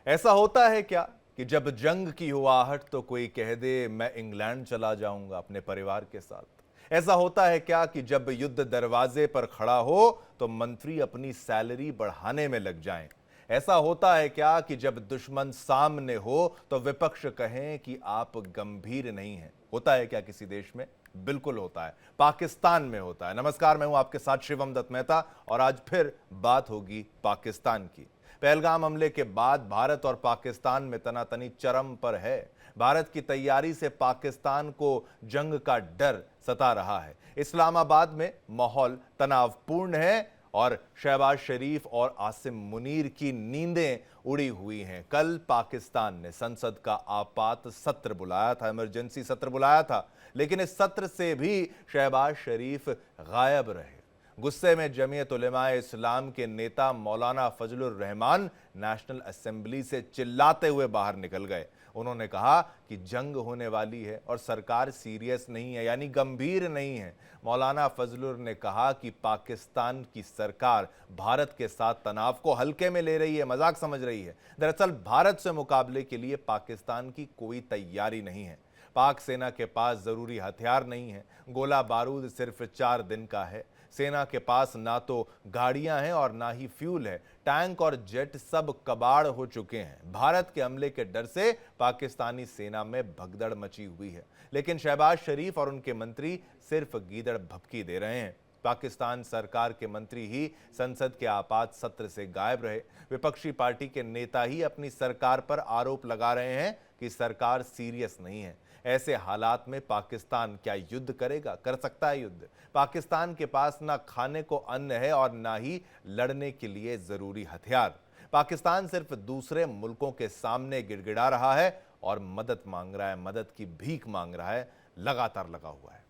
ऐसा होता है क्या कि जब जंग की हुआहट तो कोई कह दे मैं इंग्लैंड चला जाऊंगा अपने परिवार के साथ। ऐसा होता है क्या कि जब युद्ध दरवाजे पर खड़ा हो तो मंत्री अपनी सैलरी बढ़ाने में लग जाएं। ऐसा होता है क्या कि जब दुश्मन सामने हो तो विपक्ष कहें कि आप गंभीर नहीं हैं। होता है क्या किसी देश में? बिल्कुल होता है, पाकिस्तान में होता है। नमस्कार, मैं हूं आपके साथ शिवम दत्त मेहता और आज फिर बात होगी पाकिस्तान की। पहलगाम हमले के बाद भारत और पाकिस्तान में तनातनी चरम पर है। भारत की तैयारी से पाकिस्तान को जंग का डर सता रहा है। इस्लामाबाद में माहौल तनावपूर्ण है और शहबाज शरीफ और आसिम मुनीर की नींदें उड़ी हुई हैं। कल पाकिस्तान ने संसद का आपात सत्र बुलाया था, इमरजेंसी सत्र बुलाया था, लेकिन इस सत्र से भी शहबाज शरीफ गायब रहे। गुस्से में जमीयत उलेमाए इस्लाम के नेता मौलाना फजलुर रहमान नेशनल असेंबली से चिल्लाते हुए बाहर निकल गए। उन्होंने कहा कि जंग होने वाली है और सरकार सीरियस नहीं है, यानी गंभीर नहीं है। मौलाना फजलुर ने कहा कि पाकिस्तान की सरकार भारत के साथ तनाव को हल्के में ले रही है, मजाक समझ रही है। दरअसल भारत से मुकाबले के लिए पाकिस्तान की कोई तैयारी नहीं है। पाक सेना के पास जरूरी हथियार नहीं है, गोला बारूद सिर्फ 4 दिन का है। सेना के पास ना तो गाड़ियां हैं और ना ही फ्यूल है। टैंक और जेट सब कबाड़ हो चुके हैं। भारत के हमले के डर से पाकिस्तानी सेना में भगदड़ मची हुई है, लेकिन शहबाज शरीफ और उनके मंत्री सिर्फ गीदड़ भभकी दे रहे हैं। पाकिस्तान सरकार के मंत्री ही संसद के आपात सत्र से गायब रहे। विपक्षी पार्टी के नेता ही अपनी सरकार पर आरोप लगा रहे हैं कि सरकार सीरियस नहीं है। ऐसे हालात में पाकिस्तान क्या युद्ध करेगा? कर सकता है युद्ध? पाकिस्तान के पास ना खाने को अन्न है और ना ही लड़ने के लिए जरूरी हथियार। पाकिस्तान सिर्फ दूसरे मुल्कों के सामने गिड़गिड़ा रहा है और मदद मांग रहा है, मदद की भीख मांग रहा है, लगातार लगा हुआ है।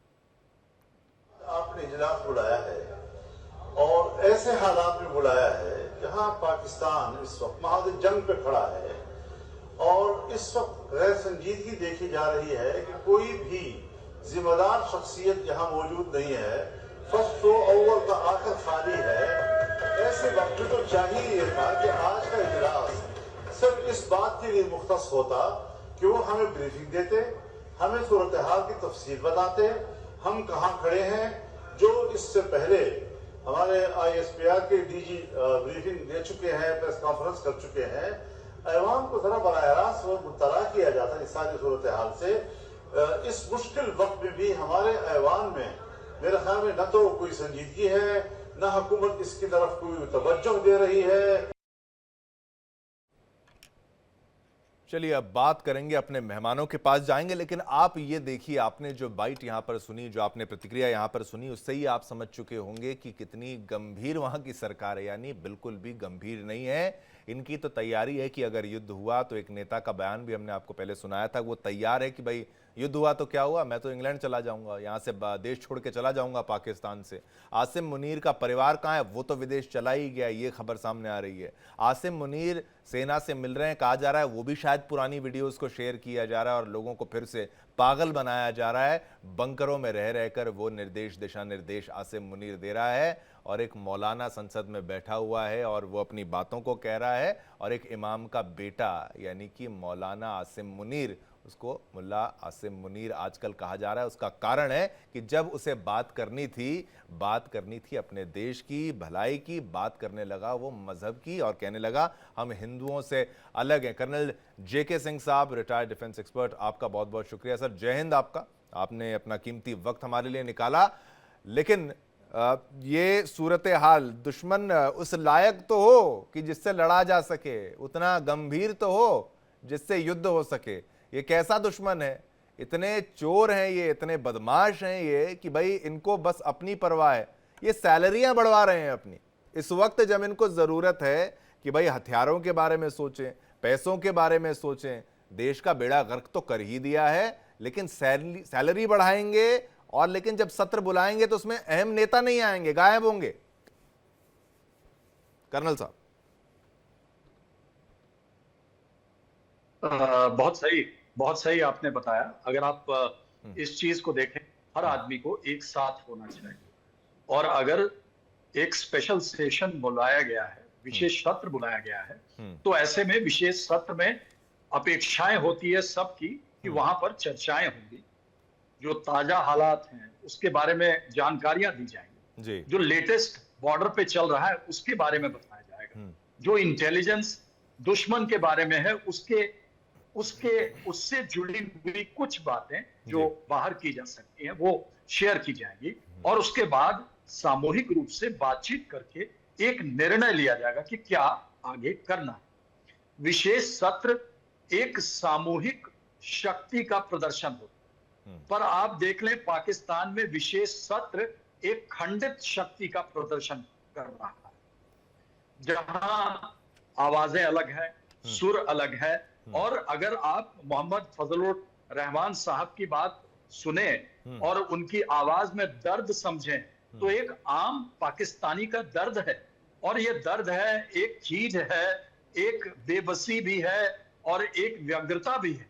आपने इजलास बुलाया है और ऐसे हालात में बुलाया है जहां पाकिस्तान इस वक्त महाद जंग पे खड़ा है और इस वक्त गैर संजीदगी देखी जा रही है कि कोई भी जिम्मेदार शख्सियत यहाँ मौजूद नहीं है। फर्स्ट तो अव्वल का आखिर खाली है। ऐसे वक्त में तो चाहिए ये था कि आज का इजलास सिर्फ इस बात के लिए मुख्तस होता कि वो हमें ब्रीफिंग देते, हमें सूरत हाल की तफसील बताते, हम कहाँ खड़े हैं। जो इससे पहले हमारे ISPR के DG ब्रीफिंग दे चुके हैं, प्रेस कॉन्फ्रेंस कर चुके हैं, ऐवान को जरा बराह रास्त मुत्तला किया जाता इस सारी सूरत हाल से। इस मुश्किल वक्त में भी हमारे ऐवान में मेरे ख्याल में न तो कोई संजीदगी है, न हुकूमत इसकी तरफ कोई तवज्जो दे रही है। चलिए अब बात करेंगे, अपने मेहमानों के पास जाएंगे, लेकिन आप ये देखिए, आपने जो बाइट यहाँ पर सुनी, जो आपने प्रतिक्रिया यहाँ पर सुनी, उससे ही आप समझ चुके होंगे कि कितनी गंभीर वहाँ की सरकार है। यानी बिल्कुल भी गंभीर नहीं है। इनकी तो तैयारी है कि अगर युद्ध हुआ तो एक नेता का बयान भी हमने आपको पहले सुनाया था, वो तैयार है कि भाई युद्ध हुआ तो क्या हुआ, मैं तो इंग्लैंड चला जाऊंगा, यहाँ से देश छोड़ के चला जाऊंगा पाकिस्तान से। आसिम मुनीर का परिवार कहाँ है? वो तो विदेश चला ही गया, ये खबर सामने आ रही है। आसिम मुनीर सेना से मिल रहे हैं, कहा जा रहा है, वो भी शायद पुरानी वीडियोस को शेयर किया जा रहा है और लोगों को फिर से पागल बनाया जा रहा है। बंकरों में रह रहकर वो निर्देश, दिशा निर्देश आसिम मुनीर दे रहा है और एक मौलाना संसद में बैठा हुआ है और वो अपनी बातों को कह रहा है और एक इमाम का बेटा यानी कि मौलाना आसिम मुनीर, उसको मुल्ला आसिम मुनीर आजकल कहा जा रहा है। उसका कारण है कि जब उसे बात करनी थी अपने देश की भलाई की, बात करने लगा वो मजहब की और कहने लगा हम हिंदुओं से अलग हैं। कर्नल JK सिंह साहब, रिटायर्ड डिफेंस एक्सपर्ट, आपका बहुत बहुत शुक्रिया सर। जय हिंद आपका, आपने अपना कीमती वक्त हमारे लिए निकाला। लेकिन ये सूरत हाल, दुश्मन उस लायक तो हो कि जिससे लड़ा जा सके, उतना गंभीर तो हो जिससे युद्ध हो सके। ये कैसा दुश्मन है? इतने चोर हैं ये, इतने बदमाश हैं ये कि भाई इनको बस अपनी परवाह है। ये सैलरियां बढ़वा रहे हैं अपनी, इस वक्त जब इनको जरूरत है कि भाई हथियारों के बारे में सोचें, पैसों के बारे में सोचें। देश का बेड़ा गर्क तो कर ही दिया है, लेकिन सैलरी बढ़ाएंगे और लेकिन जब सत्र बुलाएंगे तो उसमें अहम नेता नहीं आएंगे, गायब होंगे। कर्नल साहब। बहुत सही आपने बताया। अगर आप इस चीज को देखें, हर आदमी को एक साथ होना चाहिए और अगर एक स्पेशल सेशन बुलाया गया है विशेष सत्र बुलाया गया है, तो ऐसे में विशेष सत्र में अपेक्षाएं होती है सबकी कि वहां पर चर्चाएं होंगी, जो ताजा हालात हैं उसके बारे में जानकारियां दी जाएंगी, जी। जो लेटेस्ट बॉर्डर पे चल रहा है उसके बारे में बताया जाएगा, जो इंटेलिजेंस दुश्मन के बारे में है उससे जुड़ी हुई कुछ बातें जो बाहर की जा सकती हैं वो शेयर की जाएंगी, और उसके बाद सामूहिक रूप से बातचीत करके एक निर्णय लिया जाएगा कि क्या आगे करना है। विशेष सत्र एक सामूहिक शक्ति का प्रदर्शन होता है, पर आप देख लें पाकिस्तान में विशेष सत्र एक खंडित शक्ति का प्रदर्शन कर रहा है, जहां आवाजें अलग है, सुर अलग है, और अगर आप मोहम्मद फजलुर रहमान साहब की बात सुने और उनकी आवाज में दर्द समझें, तो एक आम पाकिस्तानी का दर्द है, और ये दर्द है, एक चीज है, एक बेबसी भी है और एक व्यग्रता भी है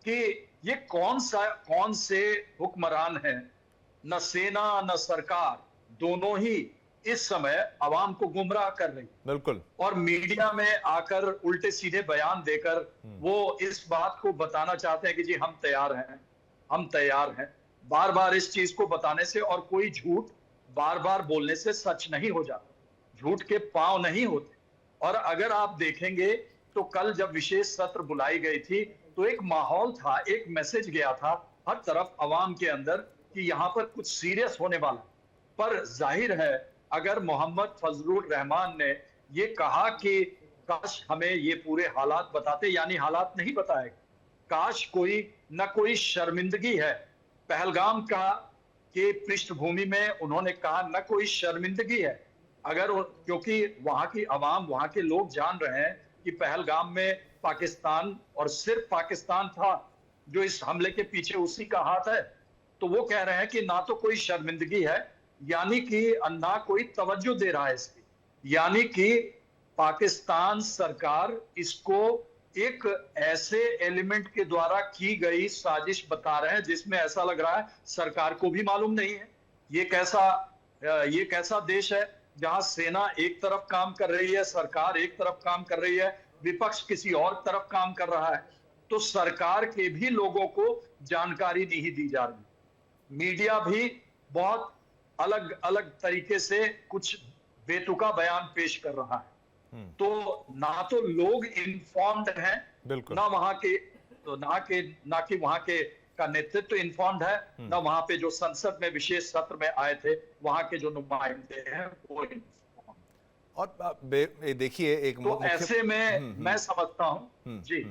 कि ये कौन से हुक्मरान हैं, न सेना न सरकार, दोनों ही इस समय अवाम को गुमराह कर रही है। बिल्कुल। और मीडिया में आकर उल्टे सीधे बयान देकर वो इस बात को बताना चाहते हैं कि जी हम तैयार हैं। बार बार इस चीज को बताने से और कोई झूठ बार बार बोलने से सच नहीं हो जाता, झूठ के पांव नहीं होते। और अगर आप देखेंगे तो कल जब विशेष सत्र बुलाई गई थी तो एक माहौल था, एक मैसेज गया था हर तरफ अवाम के अंदर कि यहाँ पर कुछ सीरियस होने वाला। पर जाहिर है अगर मोहम्मद फजलुर रहमान ने ये कहा कि काश हमें ये पूरे हालात बताते, यानी हालात नहीं बताए, काश कोई शर्मिंदगी है पहलगाम का के पृष्ठभूमि में, उन्होंने कहा न कोई शर्मिंदगी है, अगर क्योंकि वहां की अवाम, वहां के लोग जान रहे हैं कि पहलगाम में पाकिस्तान और सिर्फ पाकिस्तान था जो इस हमले के पीछे उसी का हाथ है, तो वो कह रहे हैं कि ना तो कोई शर्मिंदगी है, यानी कि ना कोई तवज्जो दे रहा है इसकी, यानी कि पाकिस्तान सरकार इसको एक ऐसे एलिमेंट के द्वारा की गई साजिश बता रहे हैं जिसमें ऐसा लग रहा है सरकार को भी मालूम नहीं है ये कैसा देश है जहां सेना एक तरफ काम कर रही है, सरकार एक तरफ काम कर रही है, विपक्ष किसी और तरफ काम कर रहा है। तो सरकार के भी लोगों को जानकारी नहीं दी जा रही, मीडिया भी बहुत अलग अलग तरीके से कुछ बेतुका बयान पेश कर रहा है। तो ना तो लोग इन्फॉर्म्ड हैं, ना वहां के तो ना कि वहां के का नेतृत्व इन्फॉर्म्ड है, ना वहां पे जो संसद में विशेष सत्र में आए थे वहां के जो नुमाइंदे हैं वो इन्फॉर्म्ड। और देखिए एक तो ऐसे में मैं समझता हूं जी